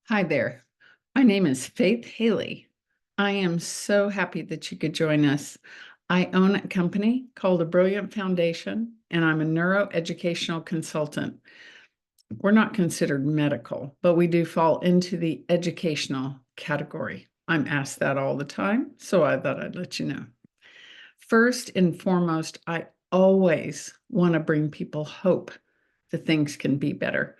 Hi there. My name is Faith Haley. I am so happy that you could join us. I own a company called A Brilliant Foundation, and I'm a neuroeducational consultant. We're not considered medical, but we do fall into the educational category. I'm asked that all the time, so I thought I'd let you know. First and foremost, I always want to bring people hope that things can be better.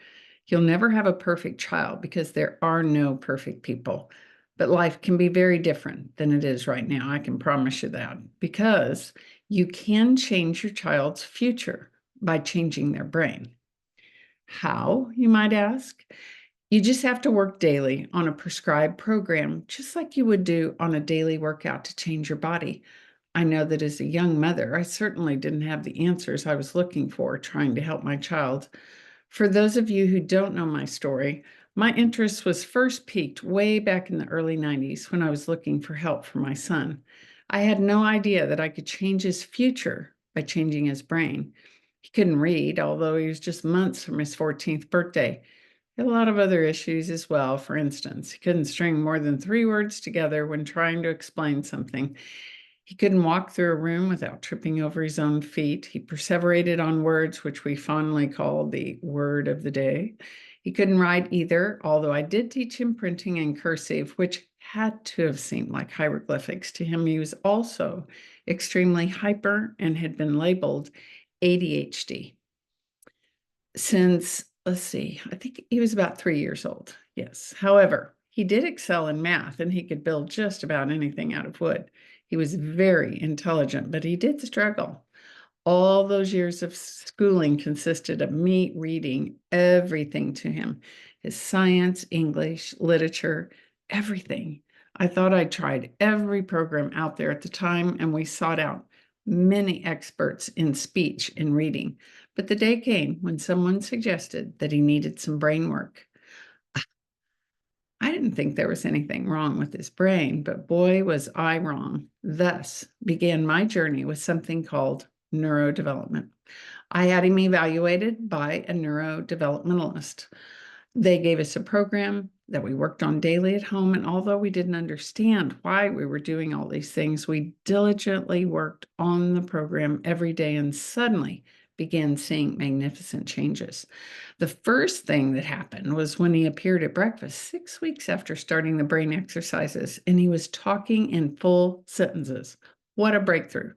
You'll never have a perfect child because there are no perfect people. But life can be very different than it is right now. I can promise you that because you can change your child's future by changing their brain. How, you might ask? You just have to work daily on a prescribed program, just like you would do on a daily workout to change your body. I know that as a young mother, I certainly didn't have the answers I was looking for trying to help my child. For those of you who don't know my story, my interest was first piqued way back in the early 90s when I was looking for help for my son. I had no idea that I could change his future by changing his brain. He couldn't read, although he was just months from his 14th birthday. He had a lot of other issues as well. For instance, he couldn't string more than three words together when trying to explain something. He couldn't walk through a room without tripping over his own feet. He perseverated on words, which we fondly call the word of the day. He couldn't write either, although I did teach him printing in cursive, which had to have seemed like hieroglyphics to him. He was also extremely hyper and had been labeled ADHD since, let's see, I think he was about 3 years old. Yes. However, he did excel in math and he could build just about anything out of wood. He was very intelligent, but he did struggle. All those years of schooling consisted of me reading everything to him, his science, English, literature, everything. I thought I tried every program out there at the time, and we sought out many experts in speech and reading. But the day came when someone suggested that he needed some brain work. I didn't think there was anything wrong with his brain, but boy, was I wrong. Thus began my journey with something called neurodevelopment. I had him evaluated by a neurodevelopmentalist. They gave us a program that we worked on daily at home, and although we didn't understand why we were doing all these things, we diligently worked on the program every day and suddenly began seeing magnificent changes. The first thing that happened was when he appeared at breakfast 6 weeks after starting the brain exercises, and he was talking in full sentences. What a breakthrough.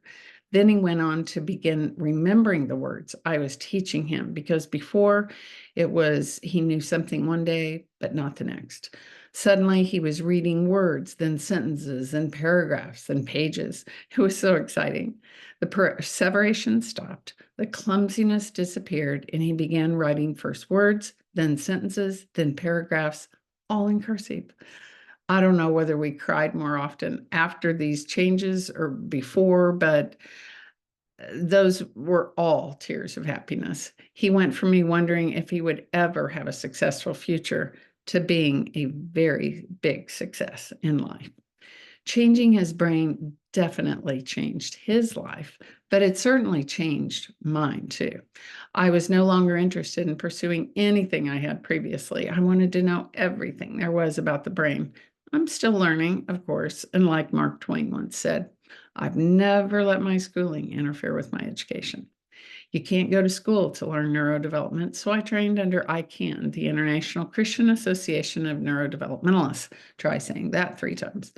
Then he went on to begin remembering the words I was teaching him, because before it was he knew something one day, but not the next. Suddenly he was reading words, then sentences, then paragraphs, then pages. It was so exciting. The perseveration stopped, the clumsiness disappeared, and he began writing first words, then sentences, then paragraphs, all in cursive. I don't know whether we cried more often after these changes or before, but those were all tears of happiness. He went from me wondering if he would ever have a successful future to being a very big success in life. Changing his brain definitely changed his life, but it certainly changed mine too. I was no longer interested in pursuing anything I had previously. I wanted to know everything there was about the brain. I'm still learning, of course, and like Mark Twain once said, I've never let my schooling interfere with my education. You can't go to school to learn neurodevelopment, so I trained under ICANN, the International Christian Association of Neurodevelopmentalists. Try saying that 3 times.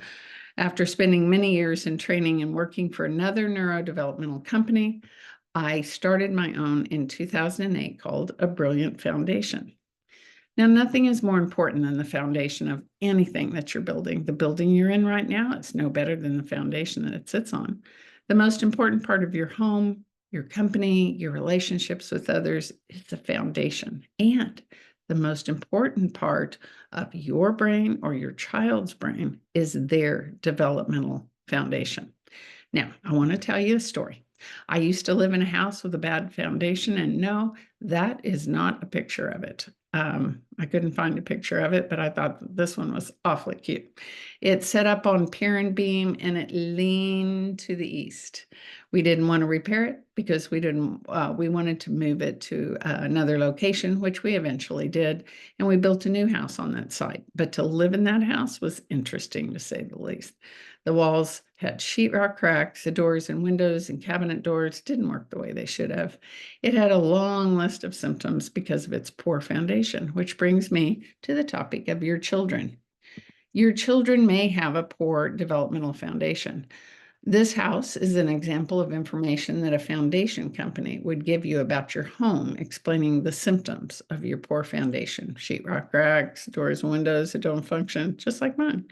After spending many years in training and working for another neurodevelopmental company, I started my own in 2008 called A Brilliant Foundation. Now, nothing is more important than the foundation of anything that you're building. The building you're in right now is no better than the foundation that it sits on. The most important part of your home, your company, your relationships with others is the foundation. And the most important part of your brain or your child's brain is their developmental foundation. Now, I want to tell you a story. I used to live in a house with a bad foundation, and no, that is not a picture of it. I couldn't find a picture of it, but I thought this one was awfully cute. It set up on pier and beam and it leaned to the east. We didn't want to repair it because we wanted to move it to another location, which we eventually did. And we built a new house on that site. But to live in that house was interesting, to say the least. The walls had sheetrock cracks. The doors and windows and cabinet doors didn't work the way they should have. It had a long list of symptoms because of its poor foundation, which brings me to the topic of your children. Your children may have a poor developmental foundation. This house is an example of information that a foundation company would give you about your home, explaining the symptoms of your poor foundation. Sheetrock cracks, doors and windows that don't function, just like mine.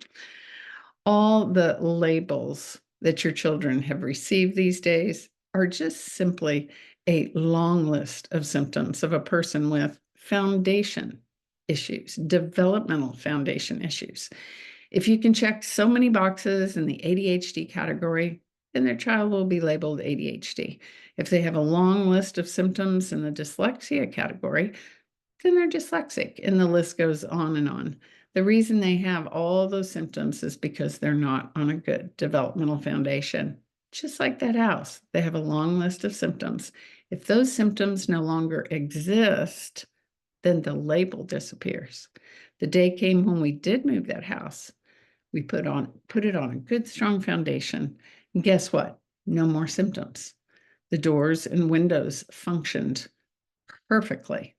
All the labels that your children have received these days are just simply a long list of symptoms of a person with foundation issues, developmental foundation issues. If you can check so many boxes in the ADHD category, then their child will be labeled ADHD. If they have a long list of symptoms in the dyslexia category, then they're dyslexic, and the list goes on and on. The reason they have all those symptoms is because they're not on a good developmental foundation. Just like that house, they have a long list of symptoms. If those symptoms no longer exist, then the label disappears. The day came when we did move that house. We put it on a good, strong foundation. And guess what? No more symptoms. The doors and windows functioned perfectly.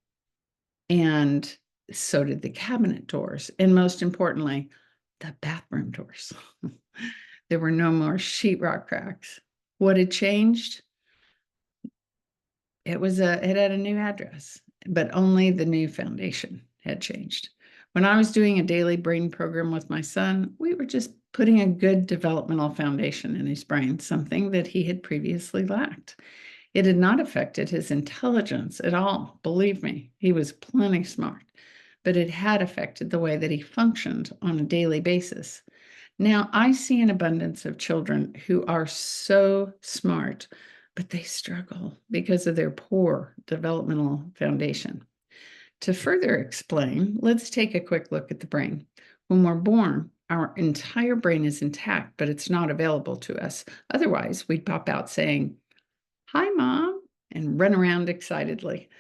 And so did the cabinet doors. And most importantly, the bathroom doors. There were no more sheetrock cracks. What had changed? It had a new address, but only the new foundation had changed. When I was doing a daily brain program with my son, we were just putting a good developmental foundation in his brain, something that he had previously lacked. It had not affected his intelligence at all. Believe me, he was plenty smart, but it had affected the way that he functioned on a daily basis. Now, I see an abundance of children who are so smart, but they struggle because of their poor developmental foundation. To further explain, let's take a quick look at the brain. When we're born, our entire brain is intact, but it's not available to us. Otherwise, we'd pop out saying, "Hi, Mom," and run around excitedly.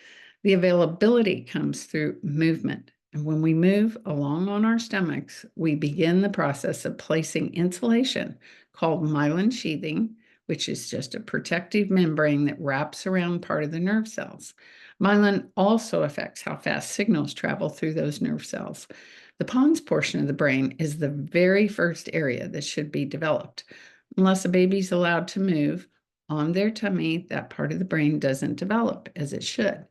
The availability comes through movement. And when we move along on our stomachs, we begin the process of placing insulation called myelin sheathing, which is just a protective membrane that wraps around part of the nerve cells. Myelin also affects how fast signals travel through those nerve cells. The pons portion of the brain is the very first area that should be developed. Unless a baby's allowed to move on their tummy, that part of the brain doesn't develop as it should.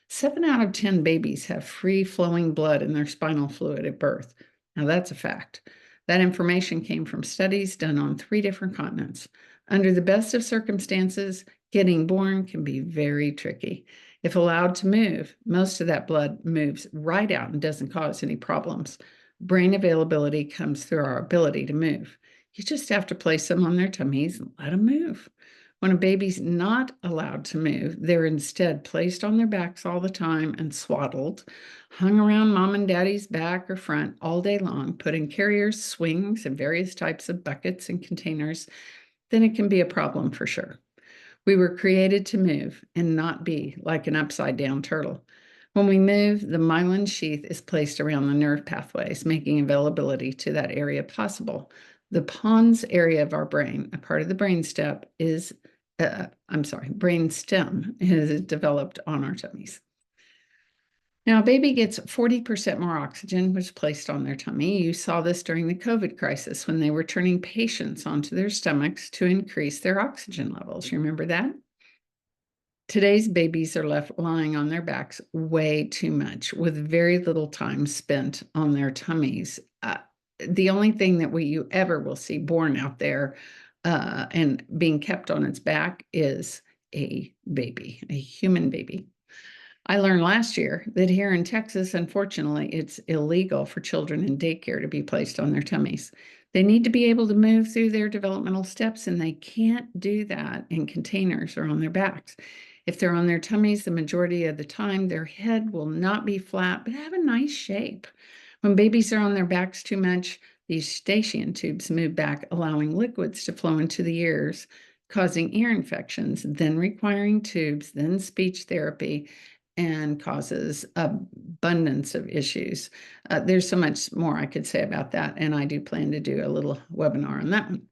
7 out of 10 babies have free flowing blood in their spinal fluid at birth. Now, that's a fact. That information came from studies done on 3 different continents. Under the best of circumstances, getting born can be very tricky. If allowed to move, most of that blood moves right out and doesn't cause any problems. Brain availability comes through our ability to move. You just have to place them on their tummies and let them move. When a baby's not allowed to move, they're instead placed on their backs all the time and swaddled, hung around mom and daddy's back or front all day long, put in carriers, swings, and various types of buckets and containers. Then it can be a problem for sure. We were created to move and not be like an upside-down turtle. When we move, the myelin sheath is placed around the nerve pathways, making availability to that area possible. The pons area of our brain, a part of the brain stem, is developed on our tummies. Now, a baby gets 40% more oxygen, which is placed on their tummy. You saw this during the COVID crisis when they were turning patients onto their stomachs to increase their oxygen levels. You remember that? Today's babies are left lying on their backs way too much with very little time spent on their tummies. The only thing that you ever will see born out there and being kept on its back is a baby, a human baby. I learned last year that here in Texas, unfortunately, it's illegal for children in daycare to be placed on their tummies. They need to be able to move through their developmental steps, and they can't do that in containers or on their backs. If they're on their tummies, the majority of the time, their head will not be flat, but have a nice shape. When babies are on their backs too much, These eustachian tubes move back, allowing liquids to flow into the ears, causing ear infections, then requiring tubes, then speech therapy, and causes abundance of issues. There's so much more I could say about that, and I do plan to do a little webinar on that one.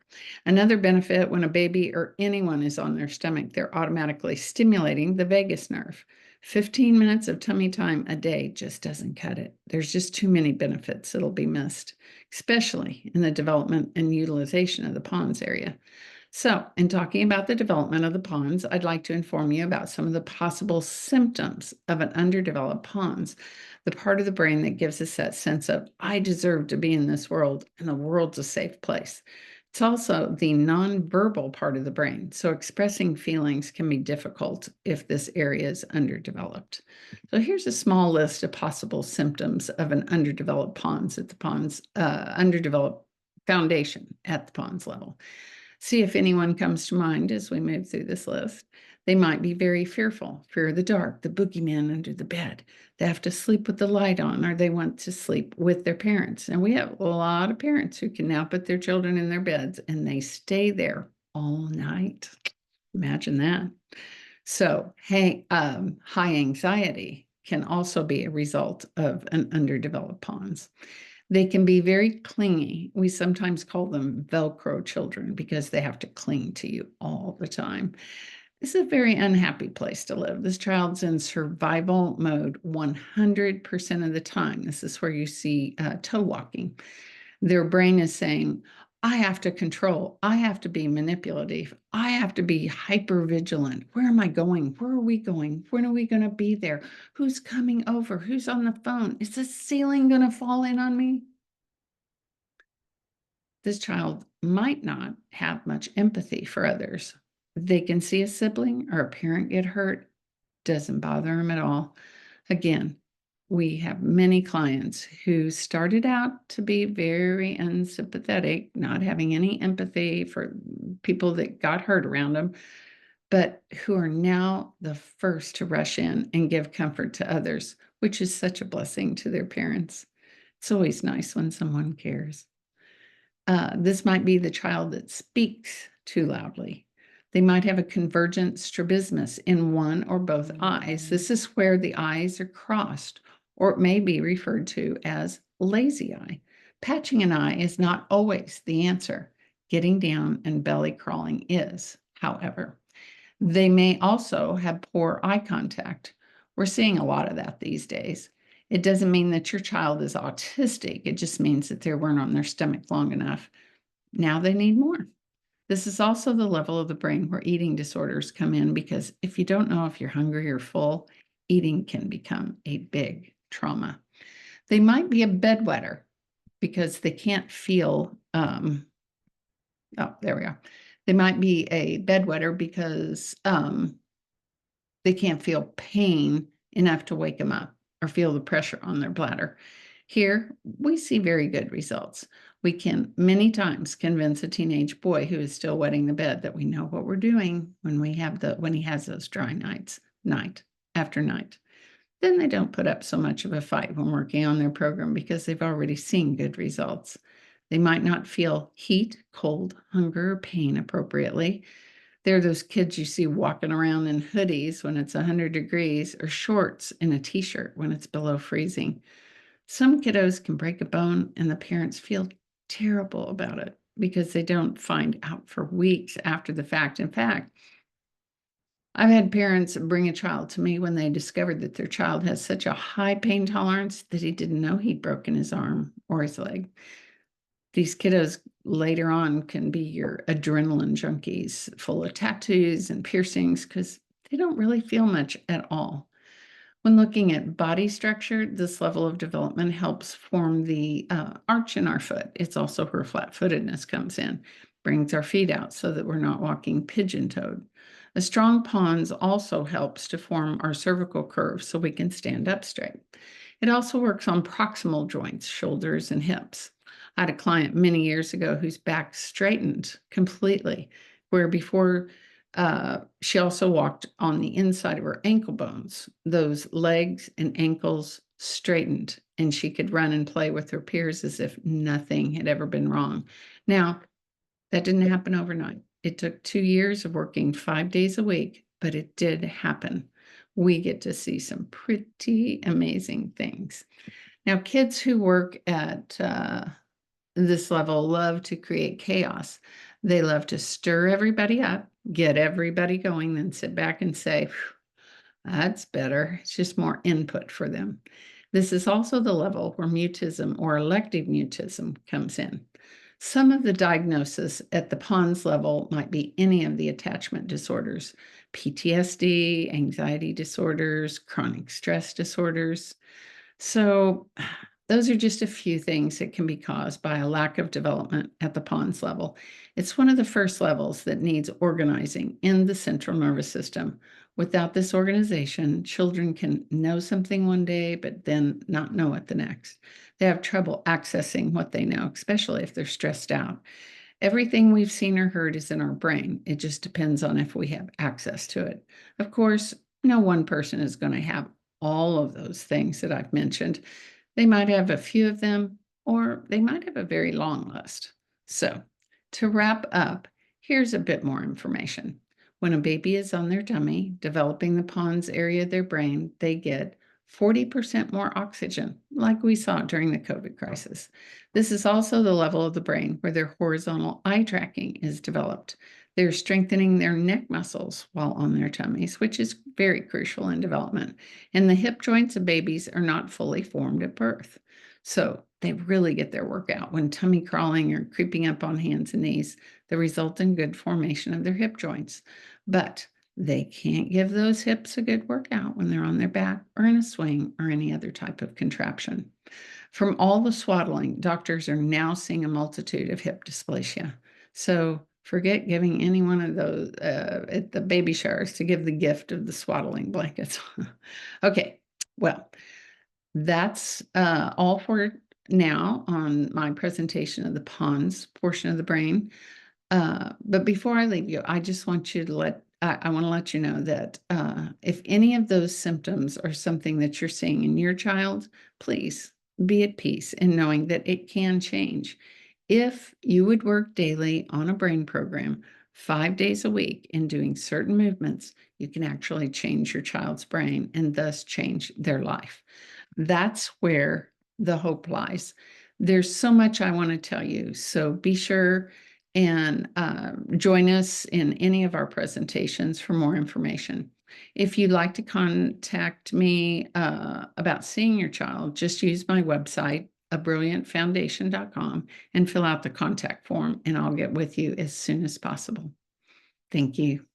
Another benefit, when a baby or anyone is on their stomach, they're automatically stimulating the vagus nerve. 15 minutes of tummy time a day just doesn't cut it. There's just too many benefits that'll be missed, especially in the development and utilization of the Pons area. So, in talking about the development of the Pons, I'd like to inform you about some of the possible symptoms of an underdeveloped Pons, the part of the brain that gives us that sense of, I deserve to be in this world and the world's a safe place. It's also the nonverbal part of the brain, so expressing feelings can be difficult if this area is underdeveloped. So here's a small list of possible symptoms of an underdeveloped Pons at the Pons, underdeveloped foundation at the Pons level. See if anyone comes to mind as we move through this list. They might be very fearful, fear of the dark, the boogeyman under the bed. They have to sleep with the light on, or they want to sleep with their parents. And we have a lot of parents who can now put their children in their beds and they stay there all night. Imagine that. So, hey, high anxiety can also be a result of an underdeveloped Pons. They can be very clingy. We sometimes call them Velcro children because they have to cling to you all the time. This is a very unhappy place to live. This child's in survival mode 100% of the time. This is where you see toe walking. Their brain is saying, I have to control. I have to be manipulative. I have to be hyper vigilant. Where am I going? Where are we going? When are we going to be there? Who's coming over? Who's on the phone? Is the ceiling going to fall in on me? This child might not have much empathy for others. They can see a sibling or a parent get hurt, doesn't bother them at all. Again, we have many clients who started out to be very unsympathetic, not having any empathy for people that got hurt around them, but who are now the first to rush in and give comfort to others, which is such a blessing to their parents. It's always nice when someone cares. This might be the child that speaks too loudly. They might have a convergent strabismus in one or both eyes. This is where the eyes are crossed, or it may be referred to as lazy eye. Patching an eye is not always the answer. Getting down and belly crawling is, however. They may also have poor eye contact. We're seeing a lot of that these days. It doesn't mean that your child is autistic. It just means that they weren't on their stomach long enough. Now they need more. This is also the level of the brain where eating disorders come in, because if you don't know if you're hungry or full, eating can become a big trauma. They might be a bedwetter because they can't feel, oh, there we are. They might be a bedwetter because they can't feel pain enough to wake them up or feel the pressure on their bladder. Here, we see very good results. We can many times convince a teenage boy who is still wetting the bed that we know what we're doing when he has those dry nights, night after night. Then they don't put up so much of a fight when working on their program because they've already seen good results. They might not feel heat, cold, hunger, or pain appropriately. They're those kids you see walking around in hoodies when it's 100 degrees or shorts in a t-shirt when it's below freezing. Some kiddos can break a bone and the parents feel terrible about it because they don't find out for weeks after the fact. In fact, I've had parents bring a child to me when they discovered that their child has such a high pain tolerance that he didn't know he'd broken his arm or his leg. These kiddos later on can be your adrenaline junkies, full of tattoos and piercings because they don't really feel much at all. When looking at body structure, this level of development helps form the arch in our foot. It's also where flat-footedness comes in, brings our feet out so that we're not walking pigeon-toed. A strong pons also helps to form our cervical curve so we can stand up straight. It also works on proximal joints, shoulders, and hips. I had a client many years ago whose back straightened completely, where before she also walked on the inside of her ankle bones. Those legs and ankles straightened, and she could run and play with her peers as if nothing had ever been wrong. Now, that didn't happen overnight. It took 2 years of working 5 days a week, but it did happen. We get to see some pretty amazing things. Now, kids who work at this level love to create chaos. They love to stir everybody up, get everybody going, then sit back and say, that's better. It's just more input for them. This is also the level where mutism or elective mutism comes in. Some of the diagnosis at the Pons level might be any of the attachment disorders, PTSD, anxiety disorders, chronic stress disorders. So those are just a few things that can be caused by a lack of development at the Pons level. It's one of the first levels that needs organizing in the central nervous system. Without this organization, children can know something one day, but then not know it the next. They have trouble accessing what they know, especially if they're stressed out. Everything we've seen or heard is in our brain. It just depends on if we have access to it. Of course, no one person is going to have all of those things that I've mentioned. They might have a few of them, or they might have a very long list. So, to wrap up, here's a bit more information. When a baby is on their tummy, developing the pons area of their brain, they get 40% more oxygen, like we saw during the COVID crisis. This is also the level of the brain where their horizontal eye tracking is developed. They're strengthening their neck muscles while on their tummies, which is very crucial in development. And the hip joints of babies are not fully formed at birth. So they really get their workout when tummy crawling or creeping up on hands and knees that result in good formation of their hip joints. But they can't give those hips a good workout when they're on their back or in a swing or any other type of contraption. From all the swaddling, doctors are now seeing a multitude of hip dysplasia. So forget giving any one of those at the baby showers to give the gift of the swaddling blankets. Okay, well, that's all for now on my presentation of the Pons portion of the brain. But before I leave you, I just want you to I want to let you know that if any of those symptoms are something that you're seeing in your child, please be at peace in knowing that it can change. If you would work daily on a brain program 5 days a week in doing certain movements, you can actually change your child's brain and thus change their life. That's where the hope lies. There's so much I want to tell you, so be sure and join us in any of our presentations for more information. If you'd like to contact me about seeing your child, just use my website, abrilliantfoundation.com, and fill out the contact form, and I'll get with you as soon as possible. Thank you.